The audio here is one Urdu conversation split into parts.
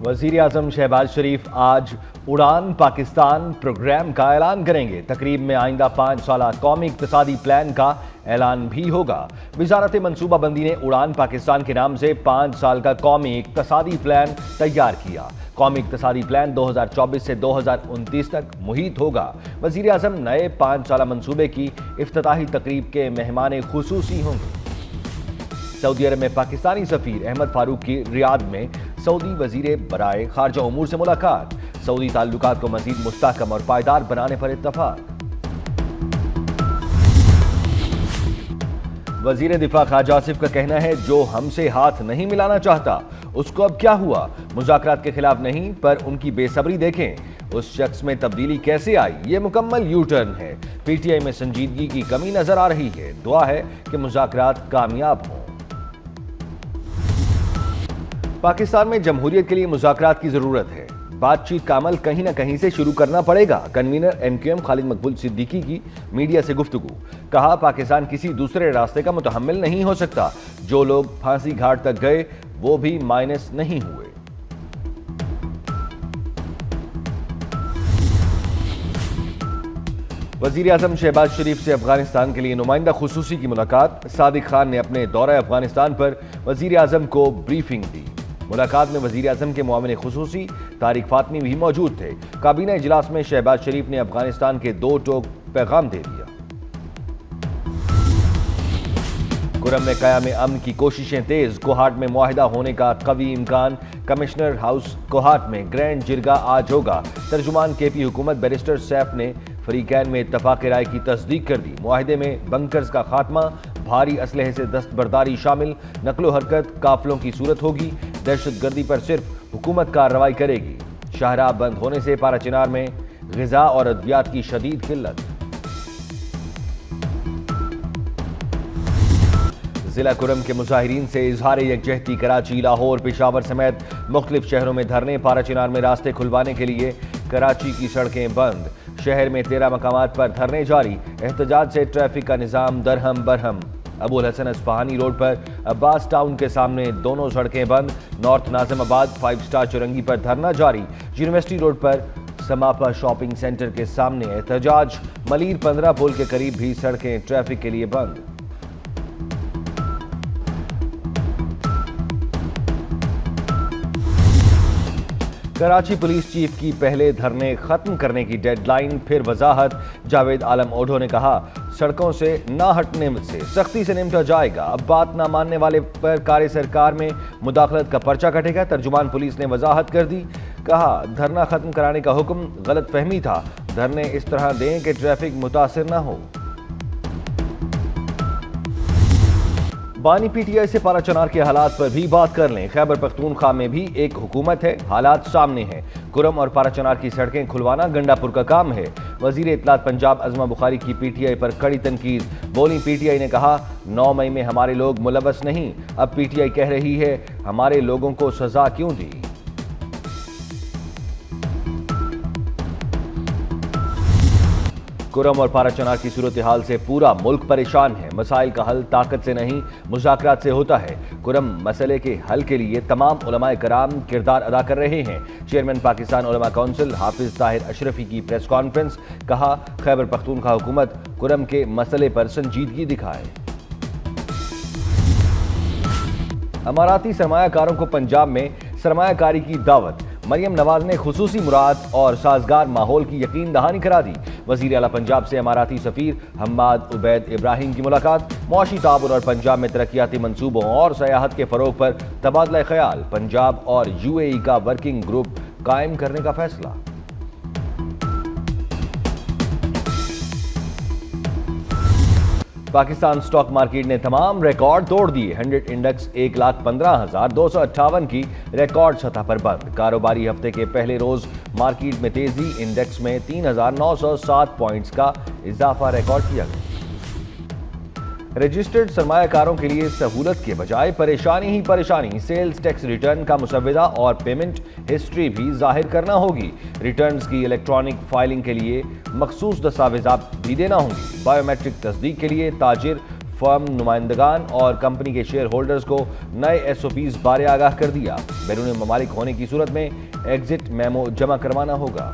وزیر اعظم شہباز شریف آج اڑان پاکستان پروگرام کا اعلان کریں گے۔ تقریب میں آئندہ 5 سالہ قومی اقتصادی پلان کا اعلان بھی ہوگا۔ وزارت منصوبہ بندی نے اڑان پاکستان کے نام سے 5 سال کا قومی اقتصادی پلان تیار کیا۔ قومی اقتصادی پلان 2024 سے 2029 تک محیط ہوگا۔ وزیر اعظم نئے 5 سالہ منصوبے کی افتتاحی تقریب کے مہمان خصوصی ہوں گے۔ سعودی عرب میں پاکستانی سفیر احمد فاروق کی ریاض میں سعودی وزیر برائے خارجہ امور سے ملاقات۔ سعودی تعلقات کو مزید مستحکم اور پائیدار بنانے پر اتفاق۔ وزیر دفاع خواجہ آصف کا کہنا ہے جو ہم سے ہاتھ نہیں ملانا چاہتا اس کو اب کیا ہوا؟ مذاکرات کے خلاف نہیں پر ان کی بے صبری دیکھیں، اس شخص میں تبدیلی کیسے آئی؟ یہ مکمل یو ٹرن ہے۔ پی ٹی آئی میں سنجیدگی کی کمی نظر آ رہی ہے، دعا ہے کہ مذاکرات کامیاب ہوں۔ پاکستان میں جمہوریت کے لیے مذاکرات کی ضرورت ہے، بات چیت کا عمل کہیں نہ کہیں سے شروع کرنا پڑے گا۔ کنوینر ایم کیو ایم خالد مقبول صدیقی کی میڈیا سے گفتگو، کہا پاکستان کسی دوسرے راستے کا متحمل نہیں ہو سکتا، جو لوگ پھانسی گھاٹ تک گئے وہ بھی مائنس نہیں ہوئے۔ وزیر اعظم شہباز شریف سے افغانستان کے لیے نمائندہ خصوصی کی ملاقات۔ صادق خان نے اپنے دورہ افغانستان پر وزیر اعظم کو بریفنگ دی۔ ملاقات میں وزیر اعظم کے معاون خصوصی طارق فاطمی بھی موجود تھے۔ کابینہ اجلاس میں شہباز شریف نے افغانستان کے 2 ٹوک پیغام دے دیا۔ کرم میں قیام امن کی کوششیں تیز، کوہاٹ میں معاہدہ ہونے کا قوی امکان۔ کمشنر ہاؤس کوہاٹ میں گرینڈ جرگہ آج ہوگا۔ ترجمان کے پی حکومت بیرسٹر سیف نے فریقین میں اتفاق رائے کی تصدیق کر دی۔ معاہدے میں بنکرز کا خاتمہ، بھاری اسلحے سے دستبرداری شامل، نقل و حرکت قافلوں کی صورت ہوگی۔ دہشت گردی پر صرف حکومت کارروائی کرے گی۔ شاہراہ بند ہونے سے پارا چنار میں غذا اور ادویات کی شدید قلت۔ ضلع کرم کے مظاہرین سے اظہار یکجہتی۔ کراچی، لاہور، پشاور سمیت مختلف شہروں میں دھرنے۔ پارا چنار میں راستے کھلوانے کے لیے کراچی کی سڑکیں بند۔ شہر میں 13 مقامات پر دھرنے جاری۔ احتجاج سے ٹریفک کا نظام درہم برہم۔ ابو الحسن اصفہانی روڈ پر عباس ٹاؤن کے سامنے دونوں سڑکیں بند۔ نارتھ ناظم آباد 5 سٹار چورنگی پر دھرنا جاری۔ یونیورسٹی روڈ پر سماپا شاپنگ سینٹر کے سامنے احتجاج۔ ملیر 15 پل کے قریب بھی سڑکیں ٹریفک کے لیے بند۔ کراچی پولیس چیف کی پہلے دھرنے ختم کرنے کی ڈیڈ لائن، پھر وضاحت۔ جاوید عالم اوڈھو نے کہا سڑکوں سے نہ ہٹنے سے سختی سے نمٹا جائے گا، اب بات نہ ماننے والے پر کار سرکار میں مداخلت کا پرچہ کٹے گا۔ ترجمان پولیس نے وضاحت کر دی، کہا دھرنا ختم کرانے کا حکم غلط فہمی تھا، دھرنے اس طرح دیں کہ ٹریفک متاثر نہ ہو۔ بانی پی ٹی آئی سے پارا چنار کے حالات پر بھی بات کر لیں۔ خیبر پختونخوا میں بھی ایک حکومت ہے، حالات سامنے ہیں۔ کرم اور پارا چنار کی سڑکیں کھلوانا گنڈا پور کا کام ہے۔ وزیر اطلاعات پنجاب عظمہ بخاری کی پی ٹی آئی پر کڑی تنقید۔ بولی پی ٹی آئی نے کہا 9 مئی میں ہمارے لوگ ملوث نہیں، اب پی ٹی آئی کہہ رہی ہے ہمارے لوگوں کو سزا کیوں دی۔ کرم اور پارا چنار کی صورتحال سے پورا ملک پریشان ہے۔ مسائل کا حل طاقت سے نہیں مذاکرات سے ہوتا ہے۔ کرم مسئلے کے حل کے لیے تمام علماء کرام کردار ادا کر رہے ہیں۔ چیئرمین پاکستان علماء کونسل حافظ طاہر اشرفی کی پریس کانفرنس، کہا خیبر پختونخوا حکومت کرم کے مسئلے پر سنجیدگی دکھائے۔ اماراتی سرمایہ کاروں کو پنجاب میں سرمایہ کاری کی دعوت۔ مریم نواز نے خصوصی مراد اور سازگار ماحول کی یقین دہانی کرا دی۔ وزیر اعلیٰ پنجاب سے اماراتی سفیر حماد عبید ابراہیم کی ملاقات۔ معاشی تعاون اور پنجاب میں ترقیاتی منصوبوں اور سیاحت کے فروغ پر تبادلہ خیال۔ پنجاب اور یو اے ای کا ورکنگ گروپ قائم کرنے کا فیصلہ۔ پاکستان سٹاک مارکیٹ نے تمام ریکارڈ توڑ دیے۔ 100 انڈیکس 1,15,258 کی ریکارڈ سطح پر بند۔ کاروباری ہفتے کے پہلے روز مارکیٹ میں تیزی، انڈیکس میں 3,907 پوائنٹس کا اضافہ ریکارڈ کیا گیا۔ رجسٹرڈ سرمایہ کاروں کے لیے سہولت کے بجائے پریشانی ہی پریشانی۔ سیلز ٹیکس ریٹرن کا مسودہ اور پیمنٹ ہسٹری بھی ظاہر کرنا ہوگی۔ ریٹرنز کی الیکٹرانک فائلنگ کے لیے مخصوص دستاویزات بھی دینا ہوں گی۔ بائیو میٹرک تصدیق کے لیے تاجر فرم نمائندگان اور کمپنی کے شیئر ہولڈرز کو نئے SOPs بارے آگاہ کر دیا۔ بیرون ممالک ہونے کی صورت میں ایگزٹ میمو جمع کروانا ہوگا۔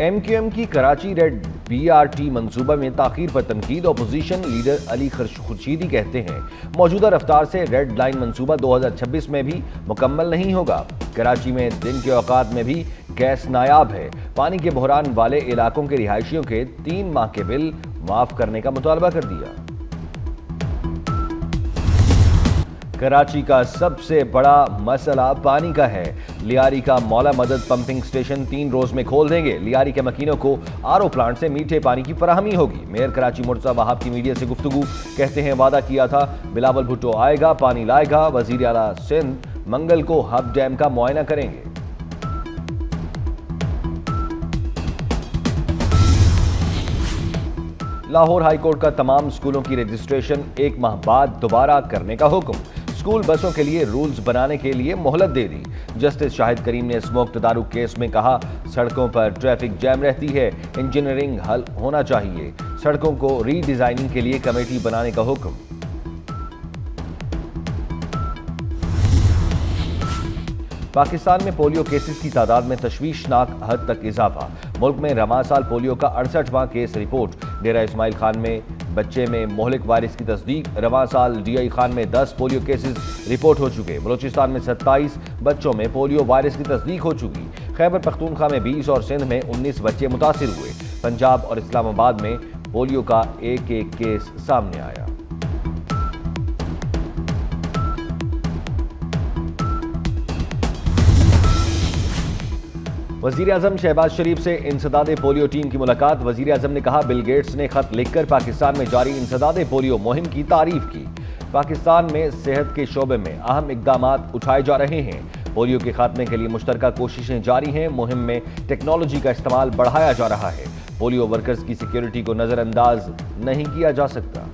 MQM کی کراچی ریڈ BRT منصوبہ میں تاخیر پر تنقید۔ اپوزیشن لیڈر علی خورشیدی کہتے ہیں موجودہ رفتار سے ریڈ لائن منصوبہ 2026 میں بھی مکمل نہیں ہوگا۔ کراچی میں دن کے اوقات میں بھی گیس نایاب ہے۔ پانی کے بحران والے علاقوں کے رہائشیوں کے 3 ماہ کے بل معاف کرنے کا مطالبہ کر دیا۔ کراچی کا سب سے بڑا مسئلہ پانی کا ہے۔ لیاری کا مولا مدد پمپنگ سٹیشن 3 روز میں کھول دیں گے۔ لیاری کے مکینوں کو RO پلانٹ سے میٹھے پانی کی فراہمی ہوگی۔ میئر کراچی مرتضی وہاب کی میڈیا سے گفتگو، کہتے ہیں وعدہ کیا تھا بلاول بھٹو آئے گا، پانی لائے گا۔ وزیر اعلیٰ سندھ منگل کو ہب ڈیم کا معائنہ کریں گے۔ لاہور ہائی کورٹ کا تمام اسکولوں کی رجسٹریشن 1 ماہ بعد دوبارہ کرنے کا حکم۔ اسکول بسوں کے لیے رولز بنانے کے لیے مہلت دے دی۔ جسٹس شاہد کریم نے اسموک تدارک کیس میں کہا سڑکوں پر ٹریفک جام رہتی ہے، انجینئرنگ حل ہونا چاہیے۔ سڑکوں کو ری ڈیزائننگ کے لیے کمیٹی بنانے کا حکم۔ پاکستان میں پولیو کیسز کی تعداد میں تشویشناک حد تک اضافہ۔ ملک میں رواں سال پولیو کا 68واں کیس رپورٹ۔ ڈیرہ اسماعیل خان میں بچے میں مہلک وائرس کی تصدیق۔ رواں سال DI خان میں 10 پولیو کیسز رپورٹ ہو چکے۔ بلوچستان میں 27 بچوں میں پولیو وائرس کی تصدیق ہو چکی۔ خیبر پختونخوا میں 20 اور سندھ میں 19 بچے متاثر ہوئے۔ پنجاب اور اسلام آباد میں پولیو کا ایک کیس سامنے آیا۔ وزیر اعظم شہباز شریف سے انسداد پولیو ٹیم کی ملاقات۔ وزیر اعظم نے کہا بل گیٹس نے خط لکھ کر پاکستان میں جاری انسداد پولیو مہم کی تعریف کی۔ پاکستان میں صحت کے شعبے میں اہم اقدامات اٹھائے جا رہے ہیں۔ پولیو کے خاتمے کے لیے مشترکہ کوششیں جاری ہیں۔ مہم میں ٹیکنالوجی کا استعمال بڑھایا جا رہا ہے۔ پولیو ورکرز کی سیکیورٹی کو نظر انداز نہیں کیا جا سکتا۔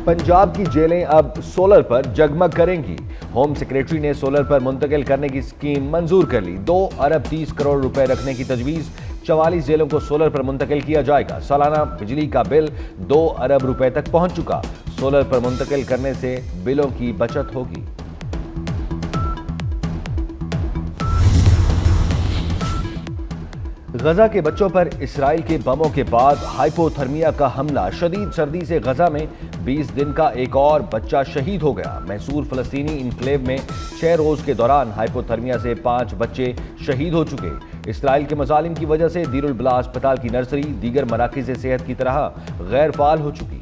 پنجاب کی جیلیں اب سولر پر جگمگ کریں گی۔ ہوم سیکریٹری نے سولر پر منتقل کرنے کی اسکیم منظور کر لی۔ 2 ارب 30 کروڑ روپے رکھنے کی تجویز۔ 44 جیلوں کو سولر پر منتقل کیا جائے گا۔ سالانہ بجلی کا بل 2 ارب روپے تک پہنچ چکا۔ سولر پر منتقل کرنے سے بلوں کی بچت ہوگی۔ غزہ کے بچوں پر اسرائیل کے بموں کے بعد ہائپو تھرمیا کا حملہ۔ شدید سردی سے غزہ میں 20 دن کا ایک اور بچہ شہید ہو گیا۔ محصور فلسطینی انکلیو میں 6 روز کے دوران ہائپو تھرمیا سے 5 بچے شہید ہو چکے۔ اسرائیل کے مظالم کی وجہ سے دیر البلا اسپتال کی نرسری دیگر مراکز صحت کی طرح غیر فعال ہو چکی۔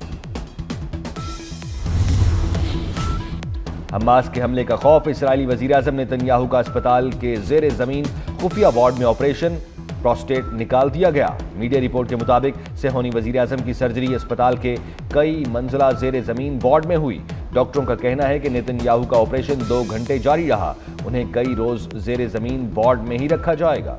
حماس کے حملے کا خوف۔ اسرائیلی وزیر اعظم نیتن یاہو کا اسپتال کے زیر زمین خفیہ وارڈ میں آپریشن، پروسٹیٹ نکال دیا گیا۔ میڈیا رپورٹ کے مطابق صہیونی وزیر اعظم کی سرجری اسپتال کے کئی منزلہ زیر زمین وارڈ میں ہوئی۔ ڈاکٹروں کا کہنا ہے کہ نیتن یاہو کا آپریشن 2 گھنٹے جاری رہا۔ انہیں کئی روز زیر زمین وارڈ میں ہی رکھا جائے گا۔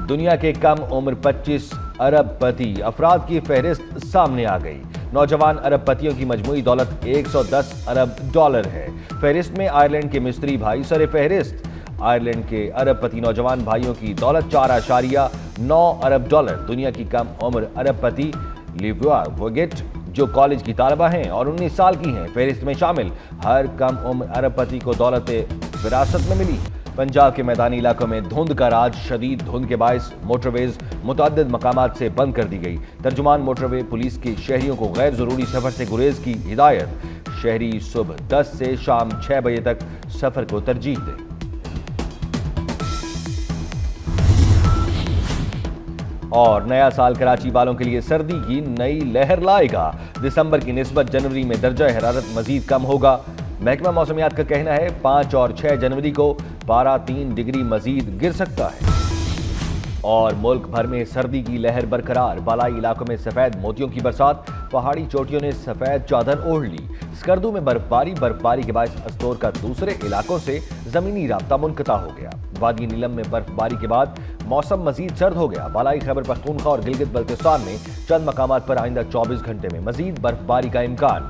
دنیا کے کم عمر 25 ارب پتی افراد کی فہرست سامنے آ گئی۔ نوجوان ارب پتیوں کی مجموعی دولت 110 ارب ڈالر ہے۔ فہرست میں آئرلینڈ کے مصری بھائی سر فہرست۔ آئرلینڈ کے ارب پتی نوجوان بھائیوں کی دولت 4.9 ارب ڈالر۔ دنیا کی کم عمر ارب پتی لیویا وگٹ جو کالج کی طالبہ ہیں اور 19 سال کی ہیں، فہرست میں شامل۔ ہر کم عمر ارب پتی کو دولت وراثت میں ملی۔ پنجاب کے میدانی علاقوں میں دھند کا راج۔ شدید دھند کے باعث موٹر ویز متعدد مقامات سے بند کر دی گئی۔ ترجمان موٹر وے پولیس کی شہریوں کو غیر ضروری سفر سے گریز کی ہدایت۔ شہری صبح 10 سے شام 6 بجے تک سفر کو ترجیح دیں۔ اور نیا سال کراچی والوں کے لیے سردی کی نئی لہر لائے گا۔ دسمبر کی نسبت جنوری میں درجہ حرارت مزید کم ہوگا۔ محکمہ موسمیات کا کہنا ہے 5 اور 6 جنوری کو پارہ 3 ڈگری مزید گر سکتا ہے۔ اور ملک بھر میں سردی کی لہر برقرار۔ بالائی علاقوں میں سفید موتیوں کی برسات۔ پہاڑی چوٹیوں نے سفید چادر اوڑھ لی۔ اسکردو میں برفباری کے باعث استور کا دوسرے علاقوں سے زمینی رابطہ منقطع ہو گیا۔ وادی نیلم میں برفباری کے بعد موسم مزید سرد ہو گیا۔ بالائی خیبر پختونخوا اور گلگت بلتستان میں چند مقامات پر آئندہ 24 گھنٹے میں مزید برفباری کا امکان۔